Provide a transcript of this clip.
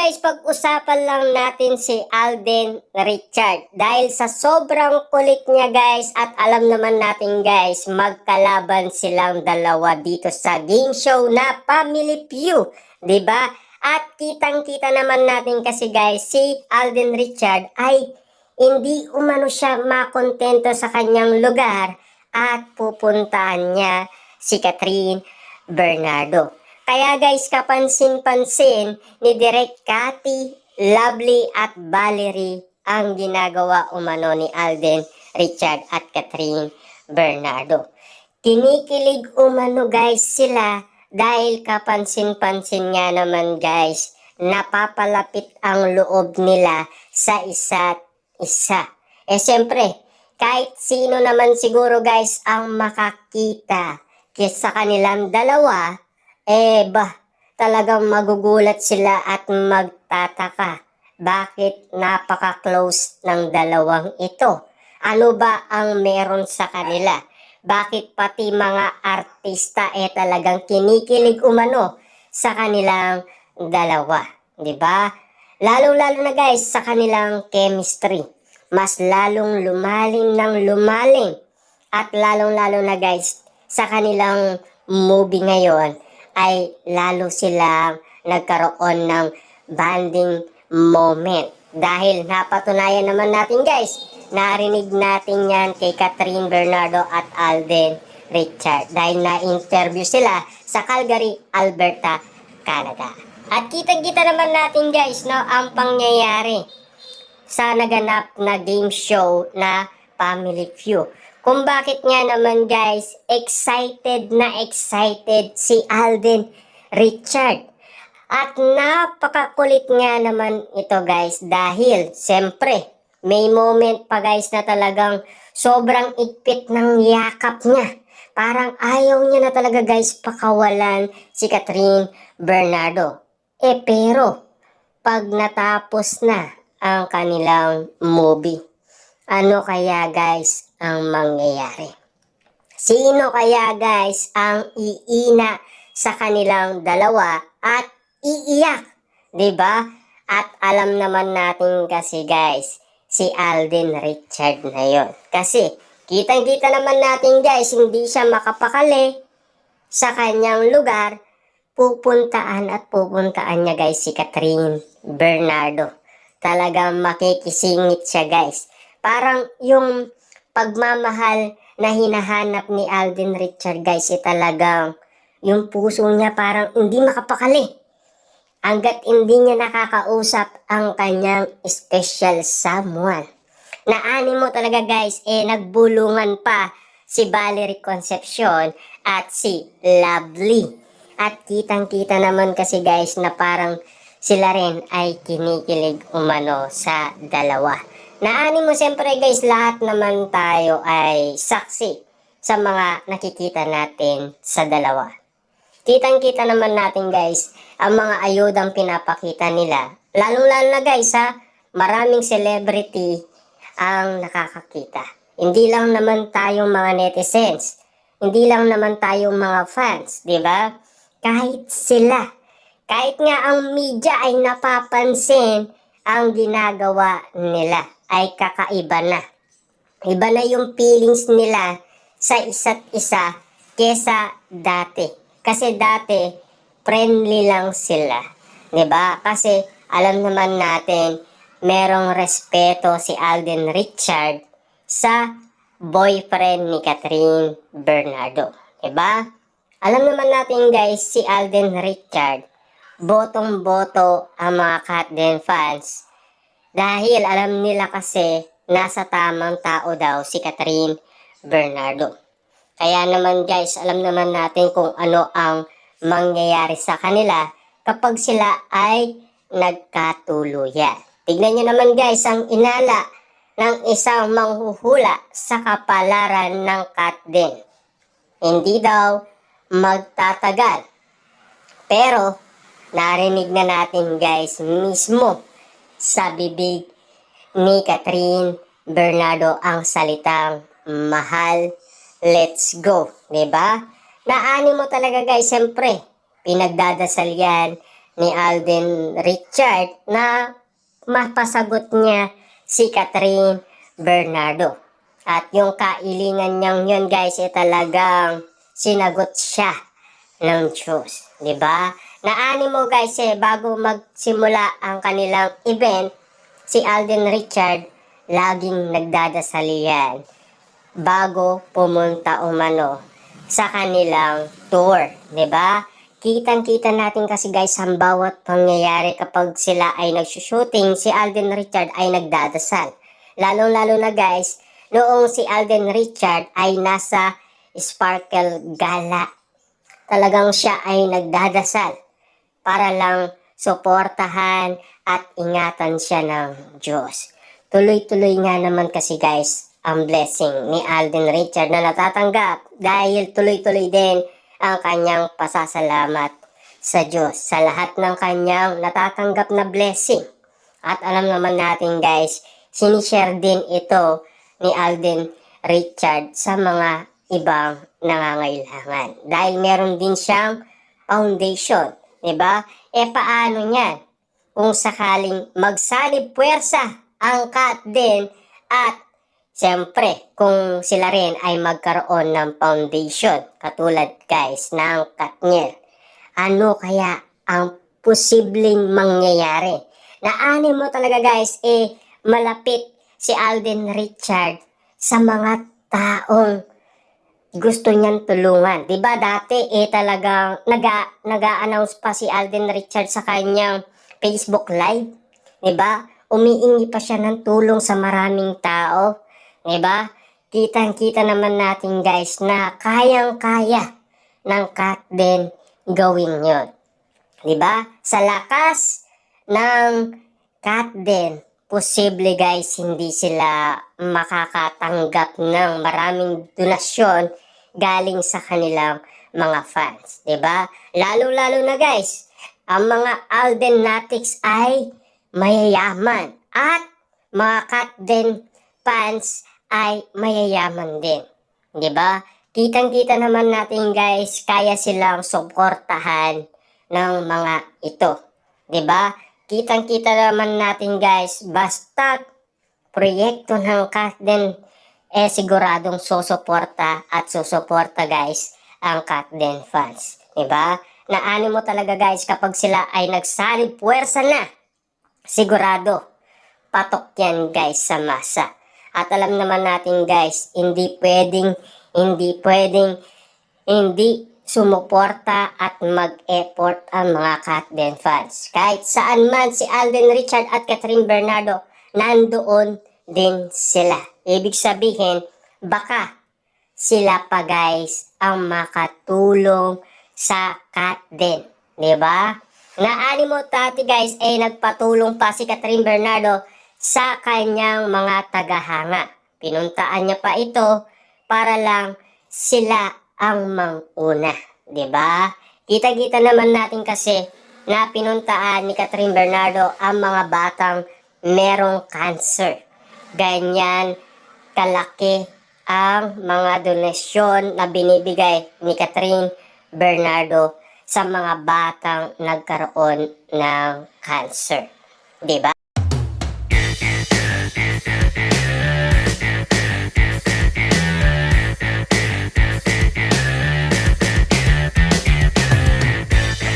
guys, pag-usapan lang natin si Alden Richard. Dahil sa sobrang kulit niya guys at alam naman natin guys, magkalaban silang dalawa dito sa game show na Family Feud. 'Di ba? At kitang-kita naman natin kasi guys, si Alden Richard ay hindi umano siya makontento sa kanyang lugar at pupuntahan niya si Catherine Bernardo. Kaya guys, kapansin-pansin ni Direk Cathy, Lovely at Valerie ang ginagawa umano ni Alden Richard at Catherine Bernardo. Kinikilig umano guys sila dahil kapansin-pansin nga naman guys, napapalapit ang loob nila sa isa't isa. Siyempre, kahit sino naman siguro guys ang makakita sa kanilang dalawa, talagang magugulat sila at magtataka. Bakit napaka-close ng dalawang ito? Ano ba ang meron sa kanila? Bakit pati mga artista talagang kinikilig umano sa kanilang dalawa? 'Di ba? Lalong-lalo na guys sa kanilang chemistry. Mas lalong lumalim ng lumalim. At lalong-lalo na guys sa kanilang movie ngayon ay lalo silang nagkaroon ng bonding moment. Dahil napatunayan naman natin guys, narinig natin yan kay Catherine Bernardo at Alden Richard. Dahil na-interview sila sa Calgary, Alberta, Canada. At kitang-kita naman natin guys no, ang pangyayari sa naganap na game show na Family Feud. Kung bakit nga naman guys, excited si Alden Richard. At napakakulit nga naman ito guys dahil siyempre may moment pa guys na talagang sobrang igpit ng yakap niya. Parang ayaw niya na talaga guys pakawalan si Catherine Bernardo. Pero pag natapos na ang kanilang movie, ano kaya guys ang mangyayari? Sino kaya guys ang iina sa kanilang dalawa at iiyak? 'Di ba? At alam naman natin kasi guys, si Alden Richard na yon. Kasi kitang-kita naman natin guys, hindi siya makapakali sa kanyang lugar. Pupuntaan niya guys si Catherine Bernardo. Talagang makikisingit siya guys. Parang yung pagmamahal na hinahanap ni Alden Richard guys, talagang yung puso niya parang hindi makapakali hanggat hindi niya nakakausap ang kanyang special someone. Naanimo talaga guys, nagbulungan pa si Valerie Concepcion at si Lovely. At kitang-kita naman kasi guys na parang sila rin ay kinikilig umano sa dalawa. Naani mo siyempre guys, lahat naman tayo ay saksi sa mga nakikita natin sa dalawa. Kitang-kita naman natin guys, ang mga ayudang pinapakita nila. Lalong-lalo na guys maraming celebrity ang nakakakita. Hindi lang naman tayong mga netizens, hindi lang naman tayong mga fans, di ba? Kahit sila, kahit nga ang media ay napapansin ang ginagawa nila ay kakaiba na. Iba na yung feelings nila sa isa't isa kesa dati. Kasi dati, friendly lang sila. 'Di ba? Kasi alam naman natin, merong respeto si Alden Richard sa boyfriend ni Catherine Bernardo. 'Di ba? Alam naman natin guys, si Alden Richard, botong-boto ang mga Catden fans. Dahil alam nila kasi nasa tamang tao daw si Catherine Bernardo. Kaya naman guys, alam naman natin kung ano ang mangyayari sa kanila kapag sila ay nagkatuluyan. Tignan nyo naman guys ang inala ng isang manghuhula sa kapalaran ng Catden. Hindi daw magtatagal. Pero narinig na natin guys mismo sa bibig ni Catherine Bernardo ang salitang mahal, let's go, 'di ba? Naani mo talaga guys, siyempre pinagdadasal yan ni Alden Richard na mapasagot niya si Catherine Bernardo. At yung kailingan niyang yun guys ay talagang sinagot siya ng Diyos. Diba? Naani mo guys bago magsimula ang kanilang event, si Alden Richard laging nagdadasal yan bago pumunta umano sa kanilang tour. Diba? Kitang-kita natin kasi guys ang bawat pangyayari kapag sila ay nagsushooting, si Alden Richard ay nagdadasal. Lalong-lalo na guys, noong si Alden Richard ay nasa Sparkle Gala. Talagang siya ay nagdadasal para lang suportahan at ingatan siya ng Diyos. Tuloy-tuloy nga naman kasi guys ang blessing ni Alden Richard na natatanggap dahil tuloy-tuloy din ang kanyang pasasalamat sa Diyos sa lahat ng kanyang natatanggap na blessing. At alam naman natin guys, sinishare din ito ni Alden Richard sa mga ibang nangangailangan. Dahil meron din siyang foundation, diba? Paano niyan? Kung sakaling magsanib puwersa ang kat din at siyempre, kung sila rin ay magkaroon ng foundation, katulad guys ng Katniel, ano kaya ang posibleng mangyayari? Naani mo talaga guys, malapit si Alden Richard sa mga taong gusto niyang tulungan. Diba dati talagang naga-announce pa si Alden Richard sa kanyang Facebook Live. Diba? Umiingi pa siya ng tulong sa maraming tao. Diba? Kitang-kita naman natin guys na kayang-kaya ng Kat din gawin yon. Diba? Sa lakas ng Kat din, posible guys hindi sila makakatanggap ng maraming donasyon galing sa kanilang mga fans. Diba? Lalo-lalo na guys, ang mga Alden Natics ay mayayaman at mga Kat din fans ay mayayaman din. Diba? Kitang-kita naman natin guys, kaya silang suportahan ng mga ito. Diba? Kitang-kita naman natin guys, basta proyekto ng Kat din, siguradong susuporta at susuporta guys ang Kat din fans. Diba? Naani mo talaga guys kapag sila ay nagsalib puwersa na, sigurado patok yan guys sa masa. At alam naman natin guys, hindi pwedeng sumuporta at mag-effort ang mga Kat din fans. Kahit saan man si Alden Richard at Catherine Bernardo, nandoon din sila. Ibig sabihin, baka sila pa guys ang makatulong sa Kat din. Diba? Naani mo tati guys, nagpatulong pa si Catherine Bernardo sa kanyang mga tagahanga. Pinuntaan niya pa ito para lang sila ang manguna. Diba? Kita-kita naman natin kasi na pinuntaan ni Catherine Bernardo ang mga batang merong cancer. Ganyan kalaki ang mga donasyon na binibigay ni Catherine Bernardo sa mga batang nagkaroon ng cancer. Diba?